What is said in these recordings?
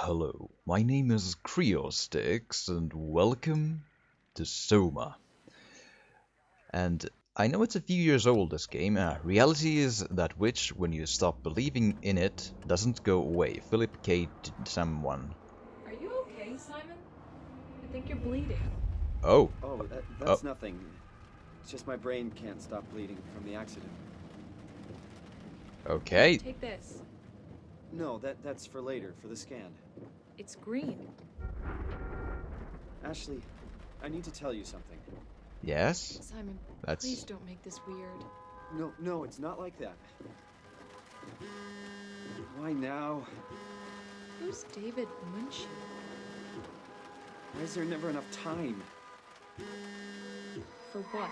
Hello, my name is Creostix, and welcome to SOMA. And I know it's a few years old, this game. Reality is that which, when you stop believing in it, doesn't go away. Philip K. Someone. Are you okay, Simon? I think you're bleeding. Oh. Oh, Oh, that's nothing. It's just my brain can't stop bleeding from the accident. okay. Take this. No, that's for later, for the scan. It's green. Ashley, I need to tell you something. Yes? Simon, That's... please don't make this weird. No, it's not like that. Why now? Who's David Munchie? Why is there never enough time? For what?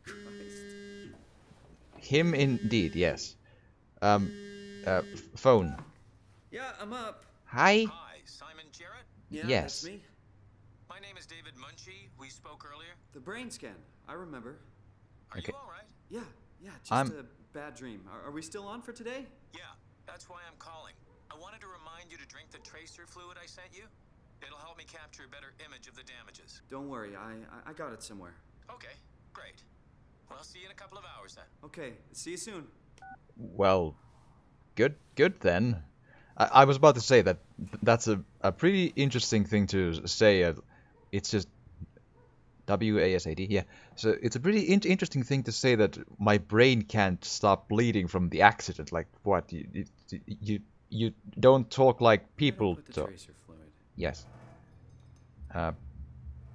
Christ. Him indeed, yes. Phone. Yeah, I'm up. Hi? Hi, Simon Jarrett? Yeah, Yes. that's me. My name is David Munchie. We spoke earlier. The brain scan. I remember. Are Okay. you alright? Yeah, just I'm- a bad dream. Are we still on for today? Yeah, that's why I'm calling. I wanted to remind you to drink the tracer fluid I sent you. It'll help me capture a better image of the damages. Don't worry, I got it somewhere. Okay, great. Well, I'll see you in a couple of hours then. Okay, see you soon. Well, good then. I was about to say that that's a pretty interesting thing to say. It's just WASAD, yeah. So it's a pretty interesting thing to say that my brain can't stop bleeding from the accident. Like what? You don't talk like people Put the talk. tracer fluid. Yes.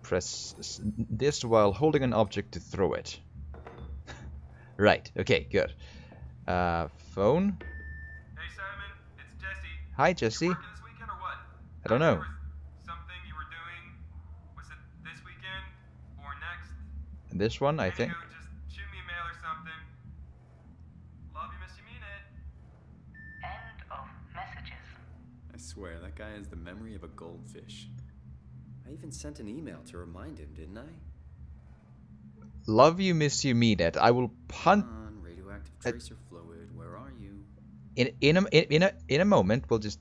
Press this while holding an object to throw it. Right. Okay. Good. Phone. Hey Simon, it's Jesse. Hi, Jesse. You working this weekend or what? I don't know. There was something you were doing. Was it this weekend or next? This one, I think. Anywho, just shoot me a mail or something. Love you, miss you, mean it. End of messages. I swear, that guy has the memory of a goldfish. I even sent an email to remind him, didn't I? Love you, miss you, mean it. I will punt Come on, radioactive tracer fluid, where are you? in a moment. We'll just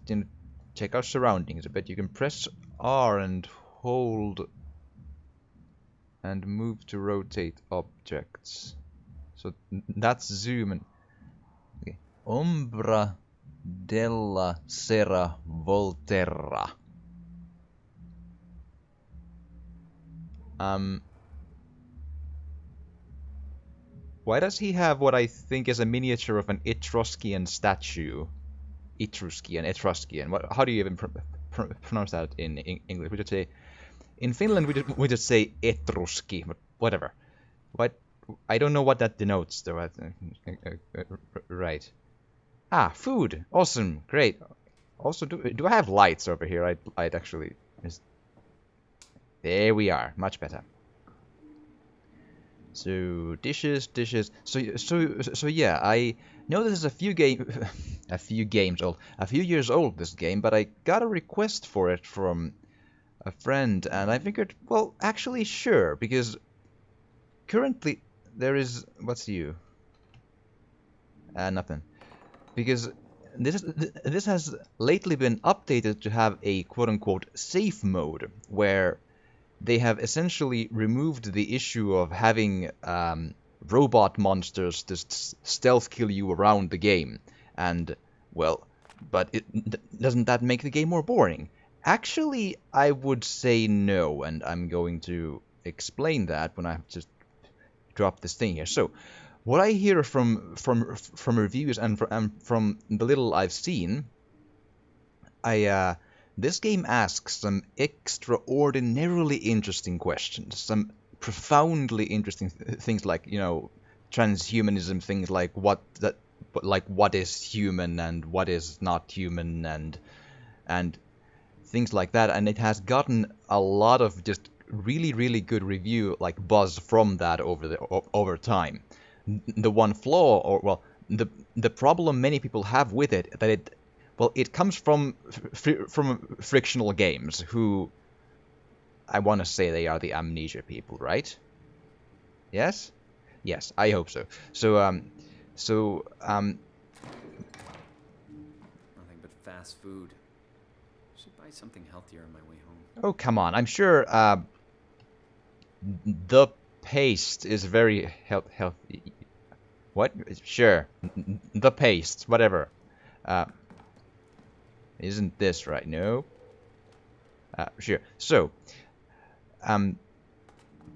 check our surroundings a bit. You can press R and hold and move to rotate objects. So that's zoom and okay. Ombra della sera volterra. Why does he have what I think is a miniature of an Etruscan statue? Etruscan. How do you even pronounce that in English? We just say, in Finland we just say Etruski, but whatever. What? I don't know what that denotes, though. Right. Ah, food. Awesome. Great. Also, do I have lights over here? I'd actually. There we are. Much better. So dishes. So yeah, I know this is a few years old, this game, but I got a request for it from a friend, and I figured, well, actually, sure, because currently there is what's you? Nothing, because this has lately been updated to have a quote-unquote safe mode where they have essentially removed the issue of having robot monsters just stealth kill you around the game. And, well, but doesn't that make the game more boring? Actually, I would say no, and I'm going to explain that when I just drop this thing here. So, what I hear from reviews and from the little I've seen, this game asks some extraordinarily interesting questions, some profoundly interesting things like, transhumanism, things like what is human and what is not human, and things like that. And it has gotten a lot of just really, really good review, like buzz from that over time. The one flaw, or well, the problem many people have with it, that it comes from Frictional Games, who I want to say they are the Amnesia people, right? Yes? Yes, I hope so. So, So, Nothing but fast food. Should buy something healthier on my way home. oh, come on. I'm sure the paste is very healthy. What? Sure. The paste, whatever. Isn't this right? No. Sure. So,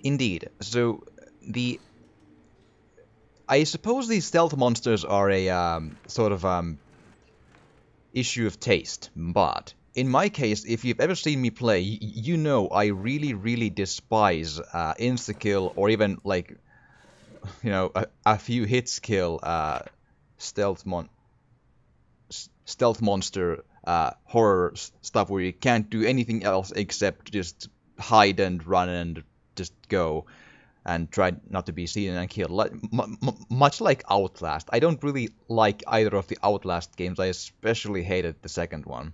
indeed. So, I suppose these stealth monsters are a sort of issue of taste, but in my case, if you've ever seen me play, you know I really, really despise insta-kill or even like, you know, a few hits kill stealth monster horror stuff where you can't do anything else except just hide and run and just go and try not to be seen and killed. Much like Outlast. I don't really like either of the Outlast games. I especially hated the second one.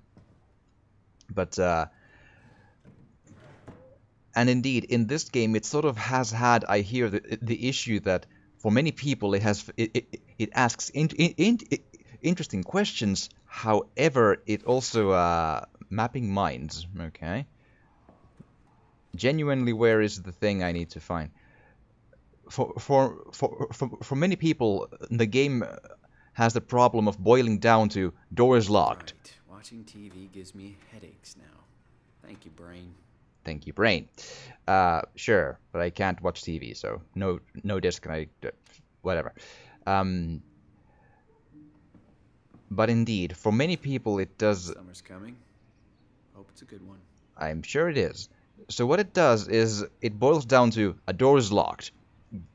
But, and indeed, in this game, it sort of has had, I hear, the issue that for many people it asks interesting questions. However, it also mapping minds. Okay. Genuinely, where is the thing I need to find? For many people, the game has the problem of boiling down to door is locked. Right. Watching TV gives me headaches now. Thank you, brain. Thank you, brain. Sure, but I can't watch TV, so no disconnect, whatever. But indeed, for many people it does... Summer's coming. Hope it's a good one. I'm sure it is. So what it does is, it boils down to, a door is locked.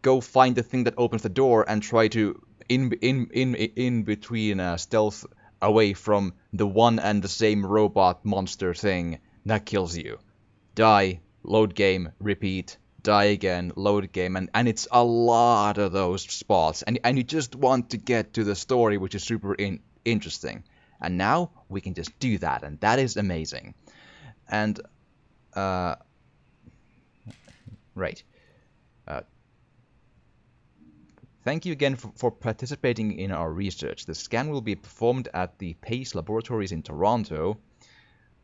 Go find the thing that opens the door and try to, in between stealth away from the one and the same robot monster thing that kills you. Die, load game, repeat, die again, load game, and it's a lot of those spots. And you just want to get to the story, which is super interesting. And now we can just do that, and that is amazing. And, right. Thank you again for participating in our research. The scan will be performed at the Pace Laboratories in Toronto,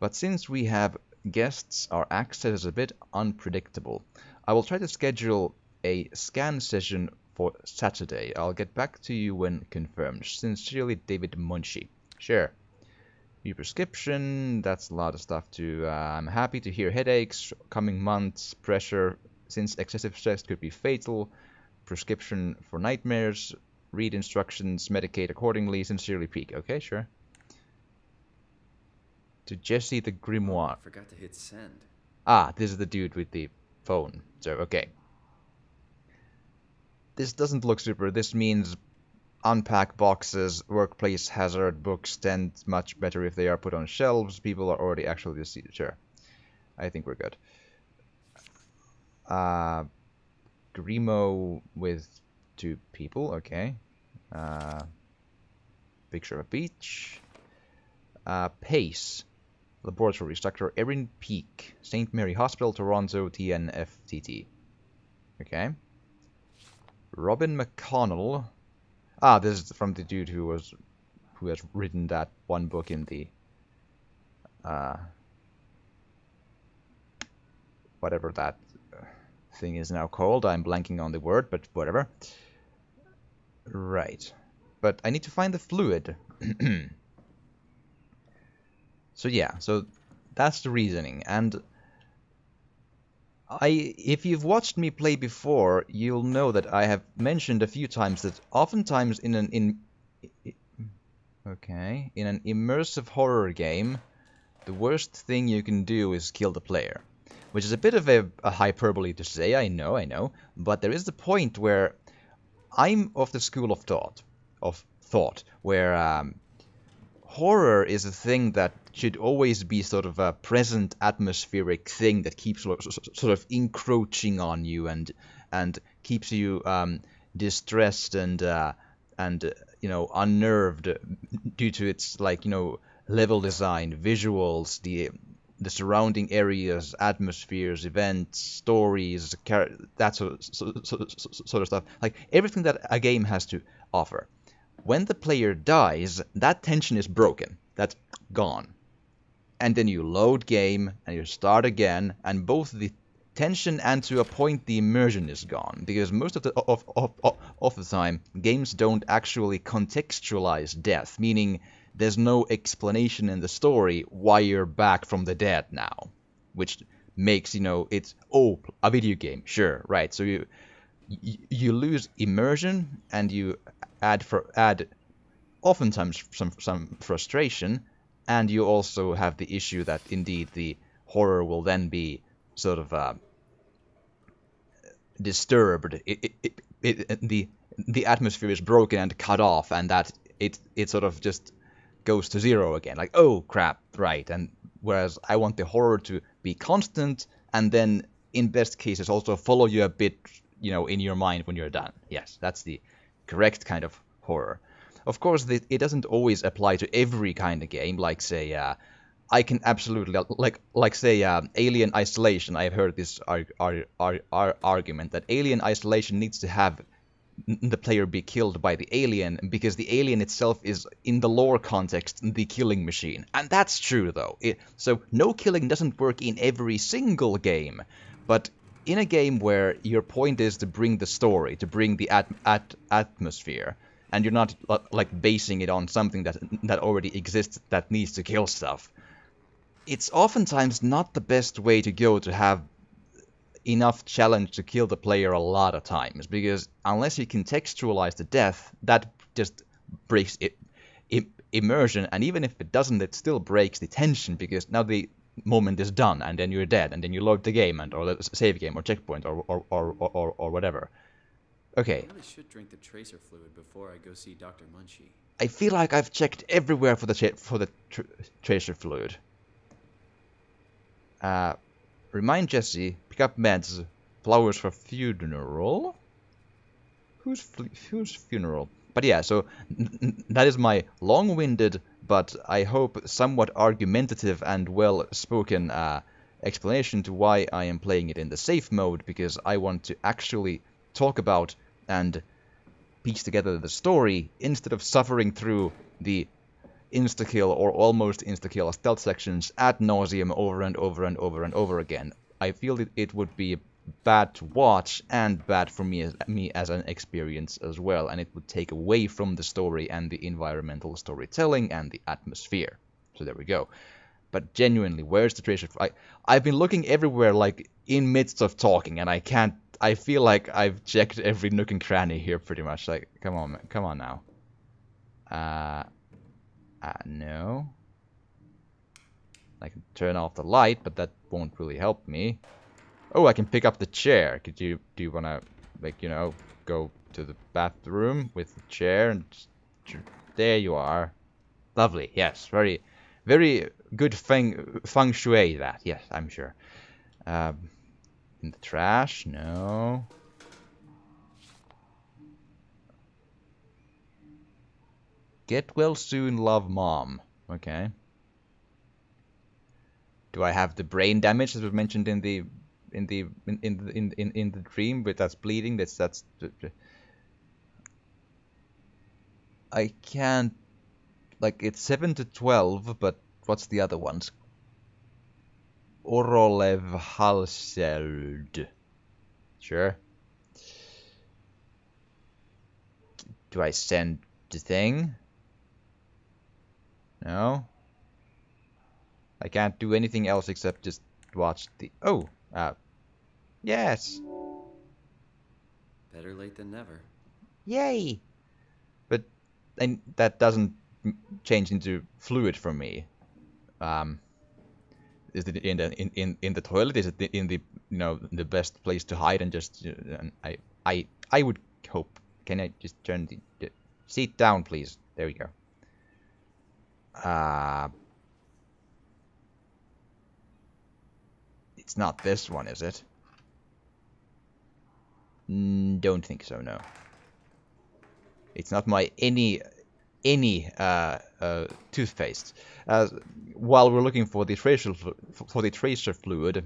but since we have guests, our access is a bit unpredictable. I will try to schedule a scan session for Saturday. I'll get back to you when confirmed. Sincerely, David Munchie. Sure. Your prescription, that's a lot of stuff too. I'm happy to hear headaches, coming months, pressure, since excessive stress could be fatal. Prescription for nightmares, read instructions, medicate accordingly, sincerely Peak. Okay, sure. To Jesse the Grimoire. I forgot to hit send. Ah, this is the dude with the phone. So, okay. This doesn't look super. This means unpack boxes, workplace hazard, books tend much better if they are put on shelves. People are already actually deceived. Sure. I think we're good. Grimo with 2 people, okay. Picture of a beach. Pace. Laboratories, Dr. Erin Peak. St. Mary Hospital, Toronto, TNFTT. Okay. Robin McConnell. Ah, this is from the dude who has written that one book in the... whatever that thing is now called. I'm blanking on the word, but whatever. Right. But I need to find the fluid. So yeah, so that's the reasoning. And if you've watched me play before, you'll know that I have mentioned a few times that oftentimes in an immersive horror game, the worst thing you can do is kill the player. Which is a bit of a hyperbole to say, I know, but there is the point where I'm of the school of thought, where horror is a thing that should always be sort of a present atmospheric thing that keeps sort of encroaching on you and keeps you distressed and unnerved due to its level design, visuals, the surrounding areas, atmospheres, events, stories, that sort of stuff. Like everything that a game has to offer. when the player dies, that tension is broken. That's gone. And then you load game and you start again, and both the tension and to a point the immersion is gone, because most of the time games don't actually contextualize death, meaning there's no explanation in the story why you're back from the dead now, which makes, it's a video game, sure, right? So you lose immersion and you add oftentimes some frustration, and you also have the issue that indeed the horror will then be sort of disturbed. The atmosphere is broken and cut off, and that it sort of just goes to zero again. Like, oh crap, right? And whereas I want the horror to be constant, and then in best cases also follow you a bit, in your mind when you're done. Yes, that's the correct kind of horror. Of course, it doesn't always apply to every kind of game. Like, say, I can absolutely like say Alien Isolation. I've heard this argument that Alien Isolation needs to have the player be killed by the alien because the alien itself is, in the lore context, the killing machine. And that's true, though. So no killing doesn't work in every single game, but in a game where your point is to bring the story, to bring the atmosphere, and you're not like basing it on something that already exists that needs to kill stuff, it's oftentimes not the best way to go to have enough challenge to kill the player a lot of times, because unless you contextualize the death, that just breaks immersion, and even if it doesn't, it still breaks the tension, because now the moment is done, and then you're dead, and then you load the game, or the save game, or checkpoint, or whatever. Okay. I really should drink the tracer fluid before I go see Dr. Munchie. I feel like I've checked everywhere for the tracer fluid. Remind Jesse, pick up meds, flowers for funeral. Whose funeral? But yeah, so that is my long-winded, but I hope somewhat argumentative and well-spoken explanation to why I am playing it in the safe mode, because I want to actually talk about and piece together the story instead of suffering through the insta-kill or almost insta-kill stealth sections ad nauseum over and over and over and over again. I feel that it would be bad to watch and bad for me as an experience as well, and it would take away from the story and the environmental storytelling and the atmosphere. So there we go. But genuinely, where's the tracer? I've been looking everywhere, like in midst of talking, and I can't. I feel like I've checked every nook and cranny here, pretty much. Like, come on, man. Come on now. No. I can turn off the light, but that won't really help me. Oh, I can pick up the chair. Do you wanna, like, go to the bathroom with the chair and there you are. Lovely. Yes, very, very good feng shui. That. Yes, I'm sure. In the trash? No. Get well soon, love, mom. Okay. Do I have the brain damage that was mentioned in the dream, but that's bleeding? That's. I can't. Like, it's 7 to 12, but what's the other ones? Orolev Halseld. Sure. Do I send the thing? No. I can't do anything else except just watch the... Oh! Yes! Better late than never. Yay! But that doesn't change into fluid for me. Is it in the toilet? Is it in the the best place to hide and just? I would hope. Can I just turn the seat down, please? There we go. It's not this one, is it? Don't think so. No. It's not my any toothpaste. While we're looking for the tracer fluid,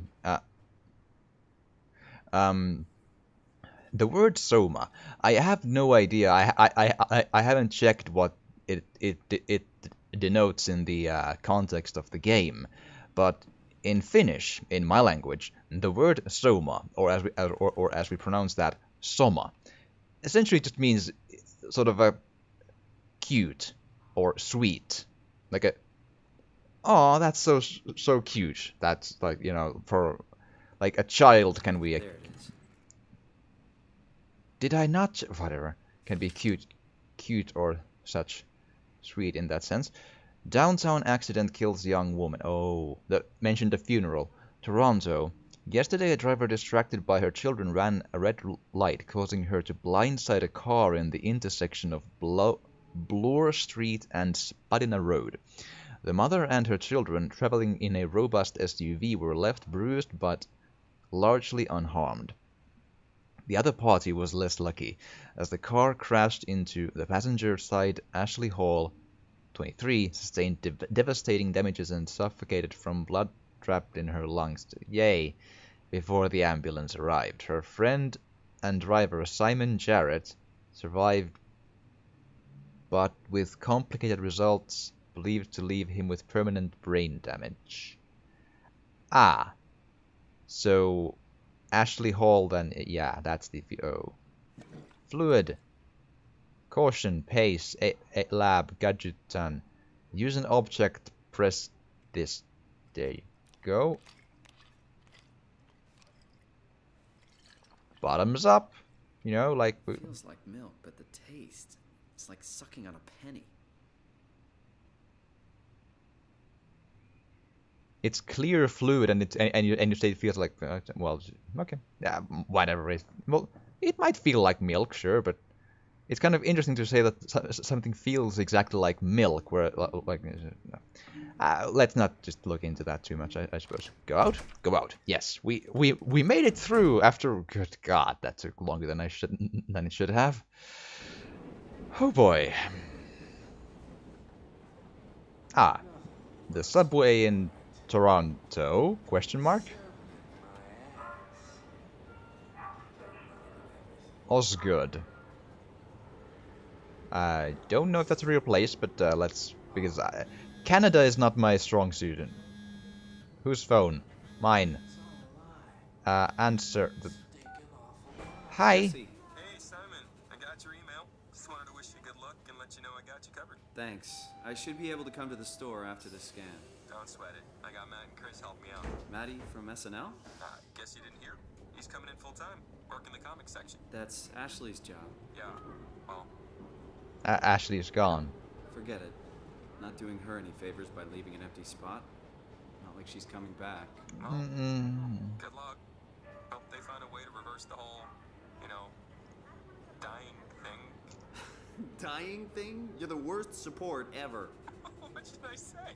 The word SOMA, I have no idea. I haven't checked what it denotes in the context of the game, but in Finnish, in my language, the word SOMA, or as we pronounce that, SOMA, essentially just means sort of a cute or sweet, like a oh that's so cute. That's like for like a child can be a There it is. did I not whatever can be cute or such sweet in that sense. Downtown accident kills young woman. Oh, mentioned the funeral. Toronto. Yesterday, a driver distracted by her children ran a red light, causing her to blindside a car in the intersection of Bloor Street and Spadina Road. The mother and her children, traveling in a robust SUV, were left bruised but largely unharmed. The other party was less lucky, as the car crashed into the passenger side. Ashley Hall, 23, sustained devastating damages and suffocated from blood trapped in her lungs. Yay! Before the ambulance arrived. Her friend and driver Simon Jarrett survived, but with complicated results, believed to leave him with permanent brain damage. Ah, so Ashley Hall then, yeah, that's the fluid. Caution, pace, lab, gadget done. Use an object, press this. There you go. Bottoms up. Like... Feels like milk, but the taste, it's like sucking on a penny. It's clear fluid, and you say it feels like... well, okay. Yeah, whatever. Well, it might feel like milk, sure, but... It's kind of interesting to say that something feels exactly like milk, where let's not just look into that too much. I suppose. Go out, go out. Yes, we made it through after. Good God, that took longer than it should have. Oh boy. Ah, the subway in Toronto? Question mark. Osgood. I don't know if that's a real place, but because Canada is not my strong suit. Whose phone? Mine. Answer. Hi. Jesse, Hey, Simon. I got your email. Just wanted to wish you good luck and let you know I got you covered. thanks. I should be able to come to the store after the scan. Don't sweat it. I got Matt and Chris helping me out. Maddie from SNL? Guess you didn't hear? He's coming in full time, working the comics section. That's Ashley's job. Yeah, well, Ashley is gone. Forget it. Not doing her any favors by leaving an empty spot. Not like she's coming back. well, good luck. Hope they find a way to reverse the whole, dying thing. Dying thing? You're the worst support ever. What should I say?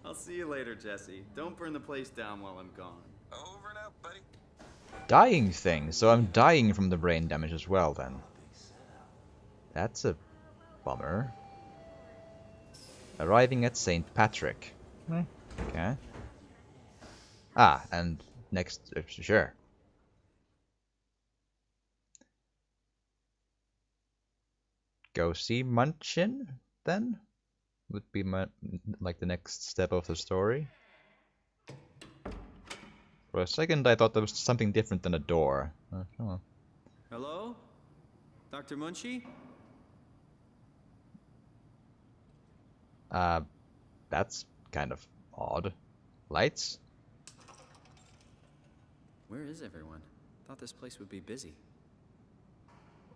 I'll see you later, Jesse. Don't burn the place down while I'm gone. Over and out, buddy. Dying thing, so I'm dying from the brain damage as well then. That's a bummer. Arriving at St. Patrick. Okay. Ah, and next, sure. Go see Munchin, then? Would be like the next step of the story. For a second I thought there was something different than a door. Oh. Hello? Dr. Munchie? That's kind of odd. Lights? Where is everyone? Thought this place would be busy.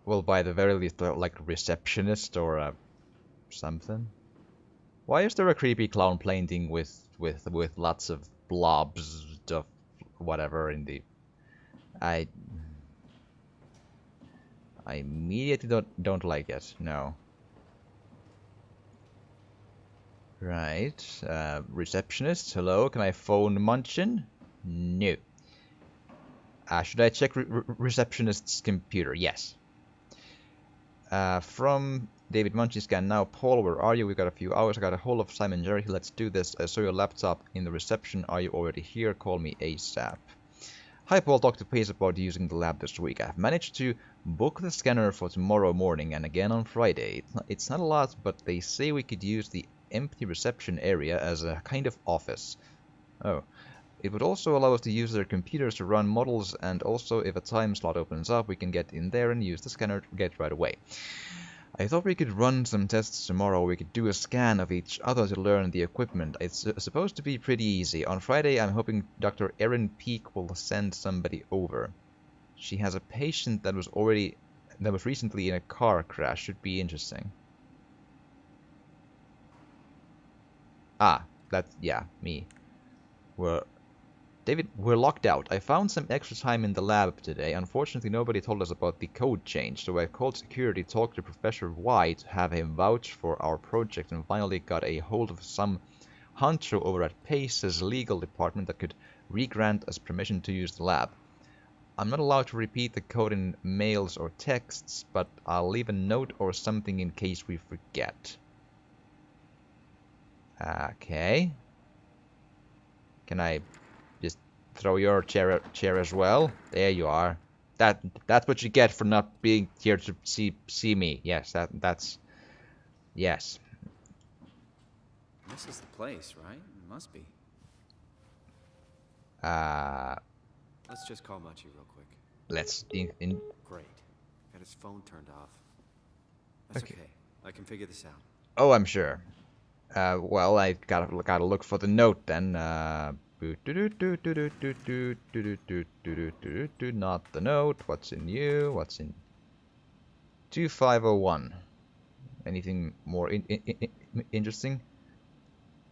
Well, by the very least, like a receptionist or something. Why is there a creepy clown painting with lots of blobs of whatever in the... I immediately don't like it. No. Right. Receptionist. Hello. Can I phone Munchin? No. Should I check receptionist's computer? Yes. From David Munchin scan now. Paul, where are you? We got a few hours. I got a hold of Simon Jerry. Let's do this. I saw your laptop in the reception. Are you already here? Call me ASAP. Hi Paul, talked to Pace about using the lab this week. I've managed to book the scanner for tomorrow morning and again on Friday. It's not a lot, but they say we could use the empty reception area as a kind of office. Oh. It would also allow us to use their computers to run models, and also if a time slot opens up, we can get in there and use the scanner to get right away. I thought we could run some tests tomorrow. We could do a scan of each other to learn the equipment. It's supposed to be pretty easy. On Friday, I'm hoping Dr. Erin Peake will send somebody over. She has a patient that was recently in a car crash. Should be interesting. Yeah, me. David, we're locked out. I found some extra time in the lab today. Unfortunately, nobody told us about the code change, so I called security, talked to Professor Y to have him vouch for our project, and finally got a hold of some honcho over at Pace's legal department that could re-grant us permission to use the lab. I'm not allowed to repeat the code in mails or texts, but I'll leave a note or something in case we forget. Okay. Can I just throw your chair as well? There you are. That's what you get for not being here to see me. Yes, that's yes. This is the place, right? It must be. Let's just call Machi real quick. Let's Great. Got his phone turned off. That's okay. I can figure this out. Oh, I'm sure. Well, I gotta look for the note then. Not the note. What's in you? What's in 2501? Anything more interesting?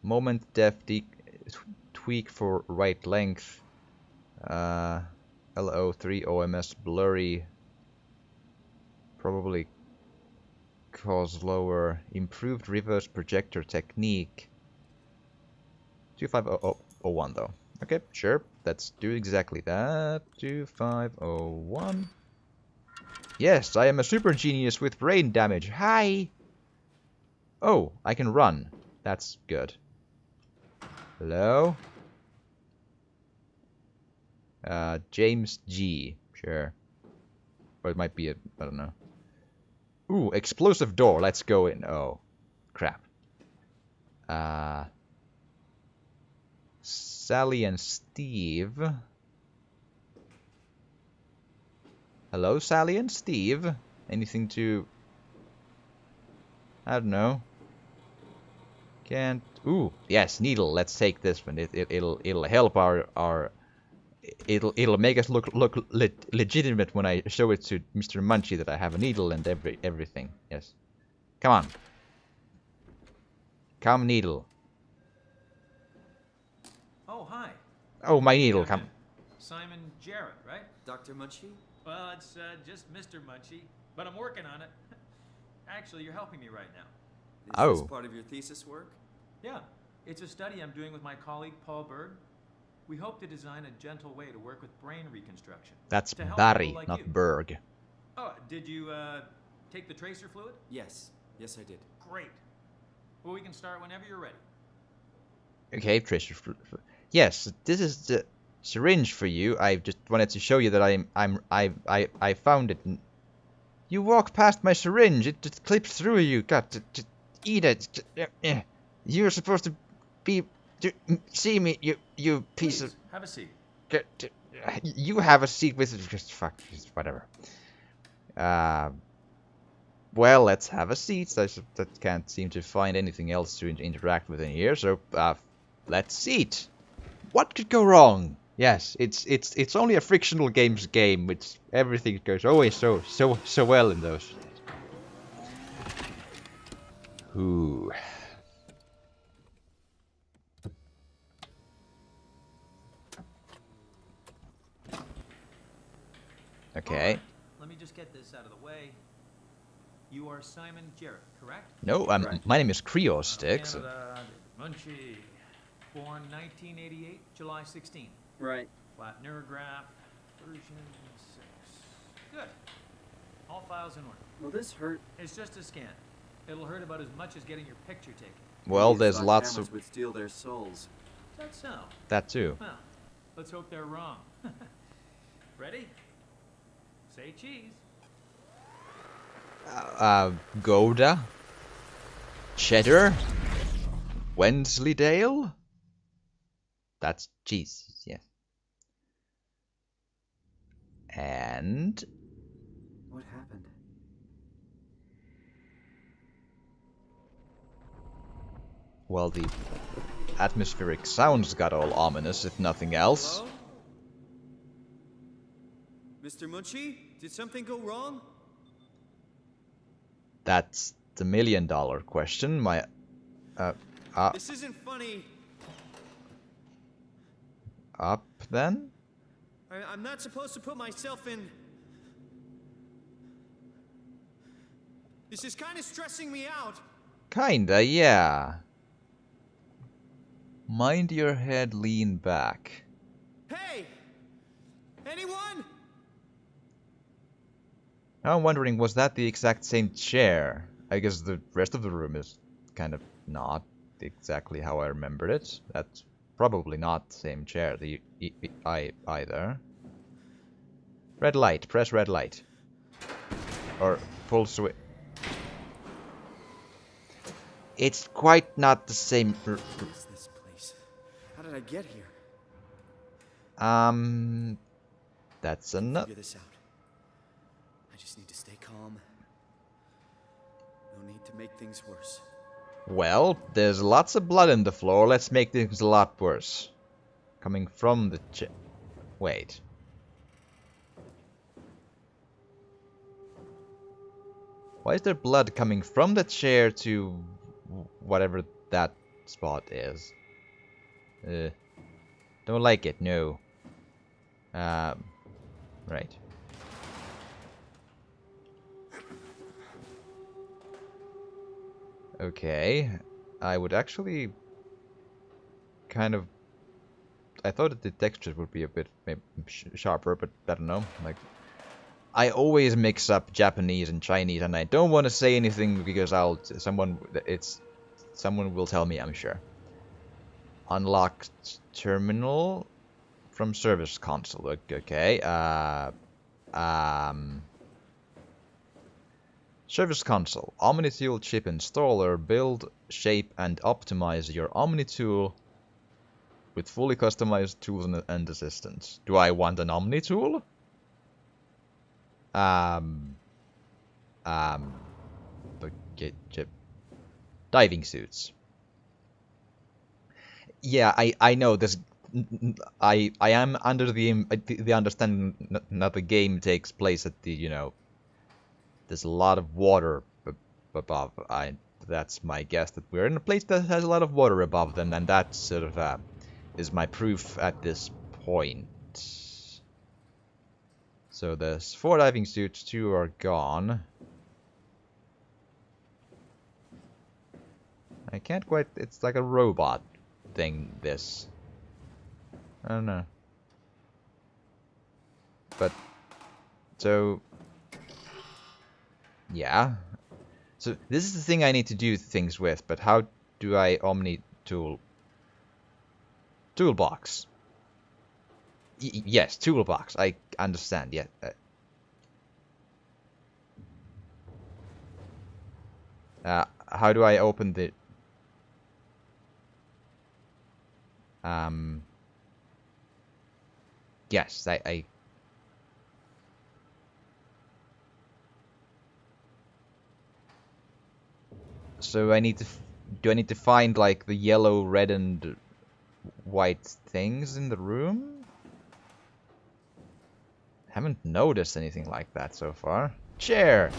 Moment depth tweak for right length. LO3 OMS blurry. Probably cause lower. Improved reverse projector technique. 2501 though. Okay, sure. Let's do exactly that. 2501. Yes, I am a super genius with brain damage. Hi! Oh, I can run. That's good. Hello? James G. Sure. Or it might be a... I don't know. Ooh, explosive door. Let's go in. Oh, crap. Sally and Steve. Hello, Sally and Steve. Anything to... I don't know. Can't... Ooh, yes, needle. Let's take this one. It'll help our... It'll make us look legitimate when I show it to Mr. Munchie that I have a needle and everything. Yes. Come on. Come, needle. Oh, hi. Oh, my needle, come. Simon Jarrett, right? Dr. Munchie? Well, it's just Mr. Munchie, but I'm working on it. Actually, you're helping me right now. Is this part of your thesis work? Yeah, it's a study I'm doing with my colleague Paul Berg. We hope to design a gentle way to work with brain reconstruction. That's to help Barry, people like not you. Berg. Oh, did you take the tracer fluid? Yes. Yes, I did. Great. Well, we can start whenever you're ready. Okay, tracer. Yes, this is the syringe for you. I just wanted to show you that I found it. You walk past my syringe. It just clips through you. Got to eat it. You're supposed to be. See me, you piece Please, of. have a seat. You have a seat with just fuck, just whatever. Well, let's have a seat. I can't seem to find anything else to interact with in here, so let's seat. What could go wrong? Yes, it's only a Frictional Games game, which everything goes always so well in those. Ooh. Okay. Right. Let me just get this out of the way. You are Simon Jarrett, correct? No, my name is Creosticks. Canada, Munchie. Born 1988, July 16. Right. Flat neurograph, version 6. Good. All files in order. Will this hurt? It's just a scan. It'll hurt about as much as getting your picture taken. Well, These there's thought lots cameras of would steal their souls. Is that so? that too. Well, let's hope they're wrong. Ready? Say cheese. Gouda? Cheddar? Wensleydale? That's cheese, yes. And... What happened? well, the atmospheric sounds got all ominous, if nothing else. Hello? Mr. Munchie? Did something go wrong? That's the $1,000,000 question. This isn't funny. Up then? I'm not supposed to put myself in... This is kind of stressing me out. Kinda, yeah. Mind your head, lean back. Hey! Anyone? Now I'm wondering, was that the exact same chair? I guess the rest of the room is kind of not exactly how I remembered it. That's probably not the same chair either. Red light, press red light. Or full switch. It's quite not the same. What is this place? How did I get here? That's enough. Figure this out. I just need to stay calm. No need to make things worse. Well, there's lots of blood in the floor. Let's make things a lot worse. Coming from the wait. Why is there blood coming from the chair to whatever that spot is? Don't like it, no. Right. Okay, I would actually kind of... I thought that the textures would be a bit maybe sharper, but I don't know. Like, I always mix up Japanese and Chinese, and I don't want to say anything because someone will tell me, I'm sure. Unlocked terminal from service console. Okay. Service console. OmniTool chip installer. Build, shape, and optimize your OmniTool with fully customized tools and assistance. Do I want an OmniTool? Diving suits. Yeah, I know this. I am under the understanding that the game takes place at the, there's a lot of water above. That's my guess, that we're in a place that has a lot of water above them, and that sort of is my proof at this point. So there's 4 diving suits, 2 are gone. I can't quite... It's like a robot thing, this. I don't know. But... So... Yeah. So this is the thing I need to do things with, but how do I Omni-tool? Toolbox. Yes, toolbox. I understand, yeah. How do I open the... Yes, I... So I need to... Do I need to find, like, the yellow, red, and white things in the room? Haven't noticed anything like that so far. Chair!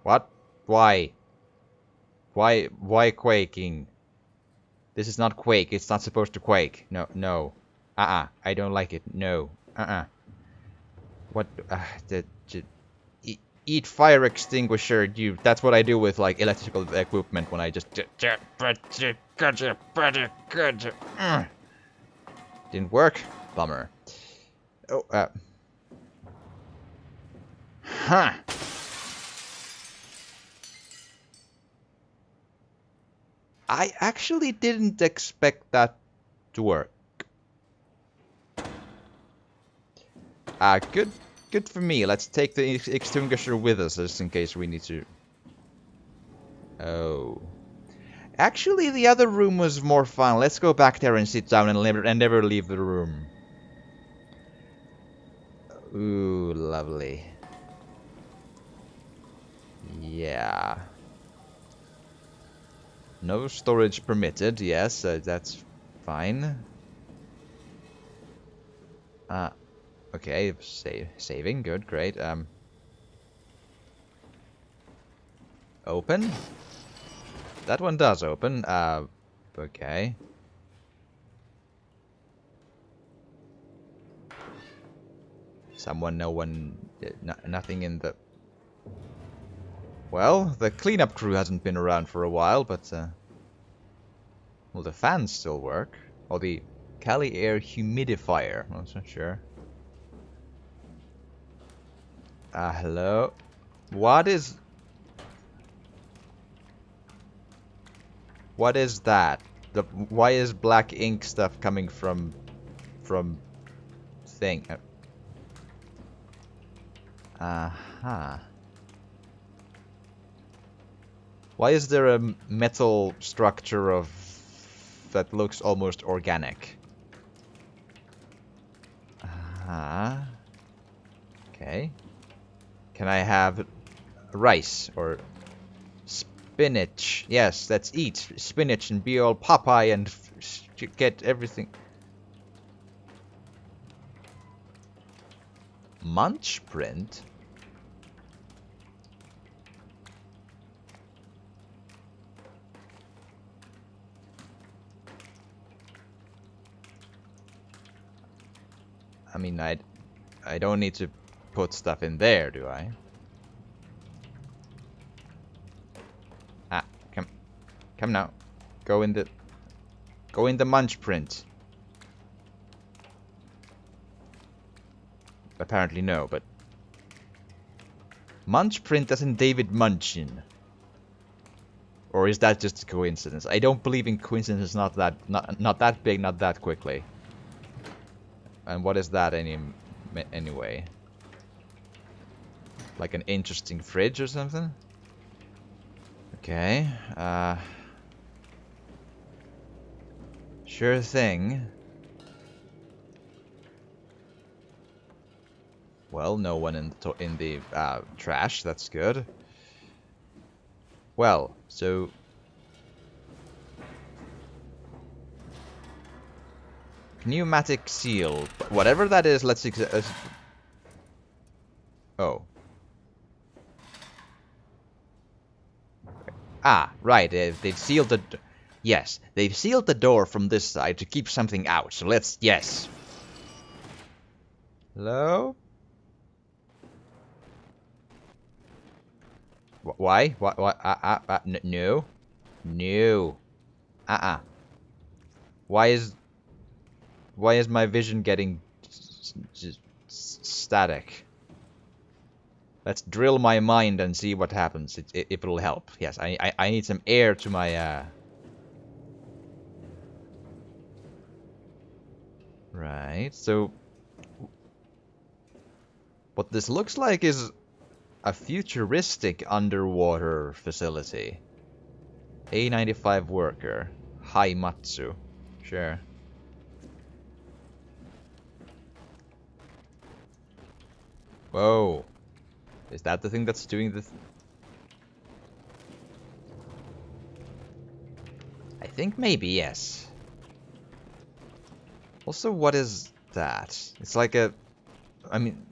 What? Why? Why quaking? This is not quake. It's not supposed to quake. No. I don't like it. No. What? Eat fire extinguisher. That's what I do with, like, electrical equipment when I just... Didn't work? Bummer. Oh, Huh. I actually didn't expect that to work. Good for me. Let's take the extinguisher with us, just in case we need to... Oh. Actually, the other room was more fun. Let's go back there and sit down and never leave the room. Ooh, lovely. Yeah. No storage permitted, yes, that's fine. Okay, saving, good, great. Open? That one does open, okay. No one, nothing in the... Well, the cleanup crew hasn't been around for a while, but, well, the fans still work. Or the Cali air humidifier, I'm not sure. Hello? What is that? Why is black ink stuff coming from thing? Aha. Why is there a metal structure of that looks almost organic? Okay. Can I have rice or spinach? Yes, let's eat spinach and be all Popeye and get everything. Munch print? I mean, I don't need to put stuff in there, do I? Come now. Go in the munch print. Apparently no, but munch print as in David Munchin. Or is that just a coincidence? I don't believe in coincidences, not that big, not that quickly. And what is that anyway? Like an interesting fridge or something? Okay, sure thing. Well, no one in the trash, that's good. Well, so... Pneumatic seal. Whatever that is, let's... Oh. Ah, right, they've sealed the... Yes, they've sealed the door from this side to keep something out, so let's... Yes. Hello? Why? What? No. No. Why is my vision getting static? Let's drill my mind and see what happens, if it'll help. Yes, I need some air to my, Right, so... What this looks like is a futuristic underwater facility. A95 worker. Haimatsu. Sure. Whoa. Is that the thing that's doing the... I think maybe, yes. Also, what is that? It's like a... I mean...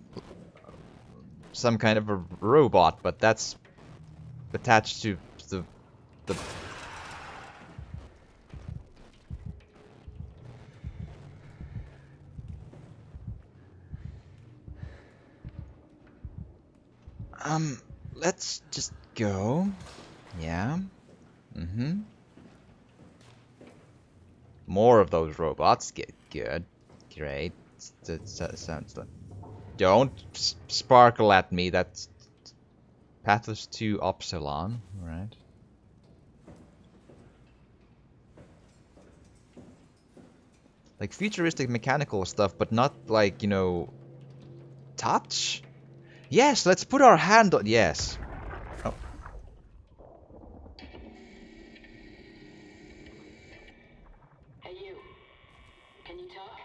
some kind of a robot, but that's... attached to the... Let's just go. Yeah. Mm-hmm. More of those robots. Good. Great. That sounds like... Don't sparkle at me. That's... Pathos to Upsilon. Right. Like futuristic mechanical stuff, but not like, you know... touch? Yes, let's put our hand on... Yes. Oh. Hey you. Can you talk?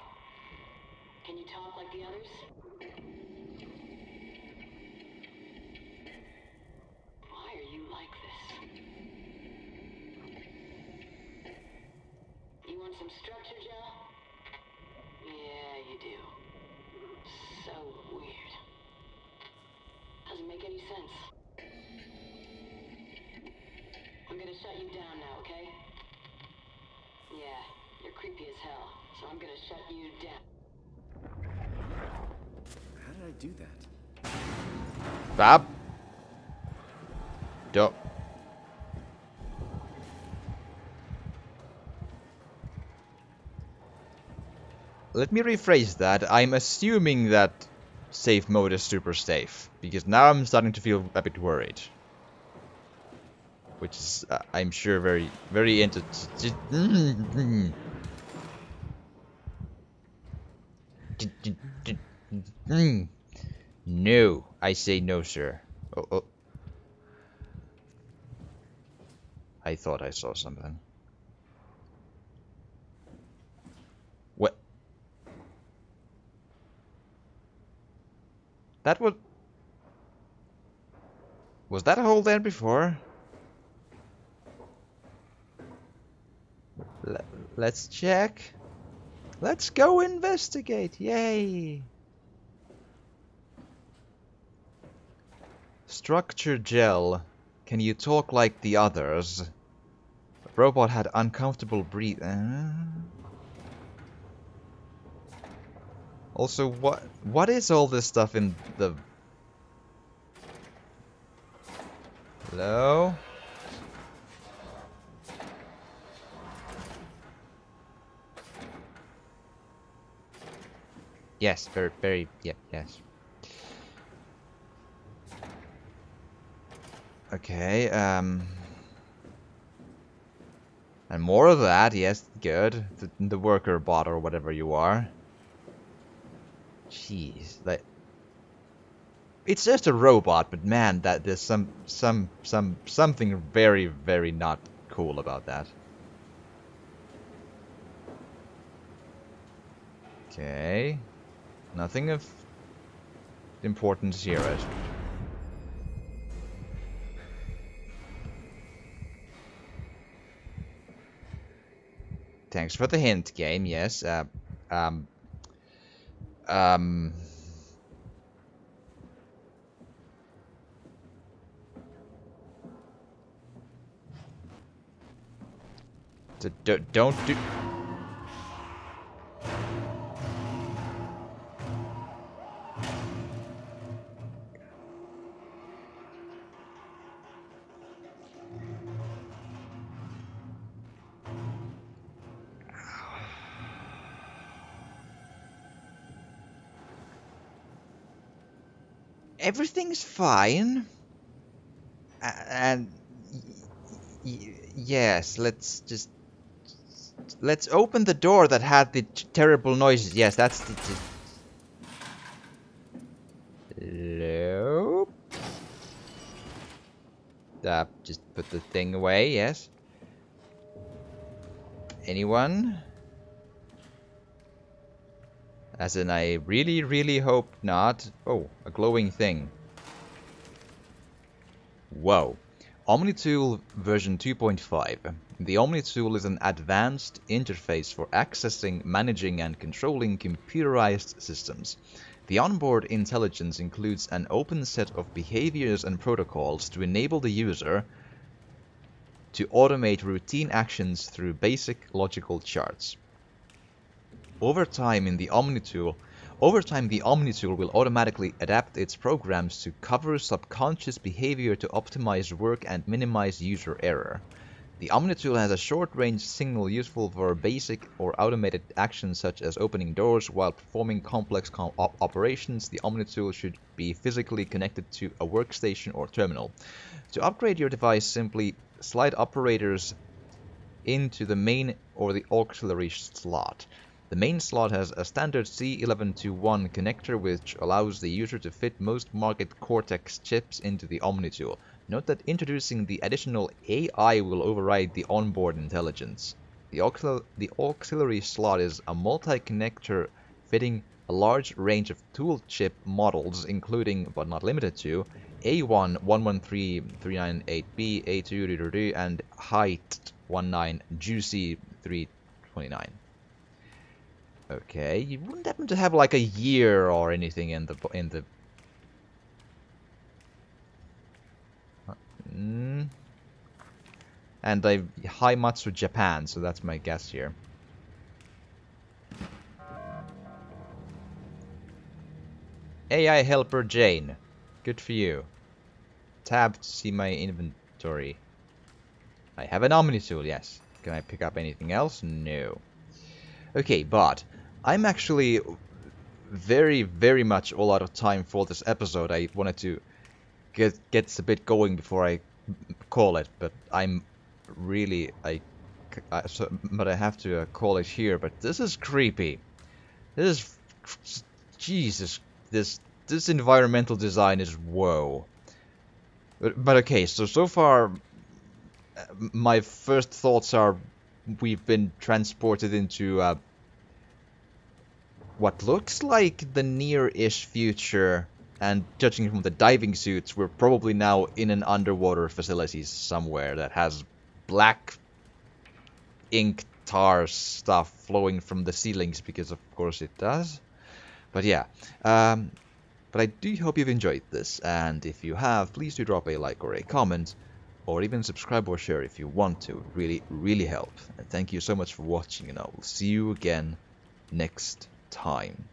Can you talk like the others? Why are you like this? You want some structure, Joe? Yeah, you do. So weird. Doesn't make any sense. I'm gonna shut you down now, okay? Yeah, you're creepy as hell, so I'm gonna shut you down. How did I do that? Bob. Don't. Let me rephrase that. I'm assuming that safe mode is super safe, because now I'm starting to feel a bit worried. Which is, I'm sure, very, very interesting. No, I say no, sir. Oh, oh. I thought I saw something. What? That was... Was that a hole there before? Let's check. Let's go investigate. Yay! Structure gel. Can you talk like the others? The robot had uncomfortable breath. Also, what is all this stuff in the... Hello? Yes, very, yeah, yes. Okay, and more of that, yes, good. The worker bot or whatever you are. Jeez, that... It's just a robot, but man, that there's something very, very not cool about that. Okay. Nothing of importance here, right? Thanks for the hint, game, yes. Don't do... Everything's fine. And... Yes, let's open the door that had the terrible noises. Yes, that's the... Hello? Just put the thing away, yes. Anyone? As in, I really, really hope not. Oh, a glowing thing. Whoa. OmniTool version 2.5. The OmniTool is an advanced interface for accessing, managing, and controlling computerized systems. The onboard intelligence includes an open set of behaviors and protocols to enable the user to automate routine actions through basic logical charts. Over time, the OmniTool will automatically adapt its programs to cover subconscious behavior to optimize work and minimize user error. The OmniTool has a short-range signal useful for basic or automated actions such as opening doors. While performing complex operations, the OmniTool should be physically connected to a workstation or terminal. To upgrade your device, simply slide operators into the main or the auxiliary slot. The main slot has a standard C1121 connector which allows the user to fit most market Cortex chips into the Omni tool. Note that introducing the additional AI will override the onboard intelligence. The auxiliary slot is a multi-connector fitting a large range of tool chip models, including, but not limited to, A1 113398B, A2 and Height 19 Juicy 329. Okay, you wouldn't happen to have like a year or anything in the And Haimatsu Japan, so that's my guess here. AI Helper Jane. Good for you. Tab to see my inventory. I have an Omni tool, yes. Can I pick up anything else? No. Okay, but I'm actually very, very much all out of time for this episode. I wanted to get a bit going before I call it, but I'm really but I have to call it here. But this is creepy. This is Jesus. This environmental design is whoa. But okay, so far my first thoughts are we've been transported into what looks like the near-ish future, and judging from the diving suits, we're probably now in an underwater facility somewhere that has black ink tar stuff flowing from the ceilings, because of course it does. But yeah, but I do hope you've enjoyed this, and if you have, please do drop a like or a comment, or even subscribe or share if you want to. It really, really help. And thank you so much for watching, and I will see you again next time.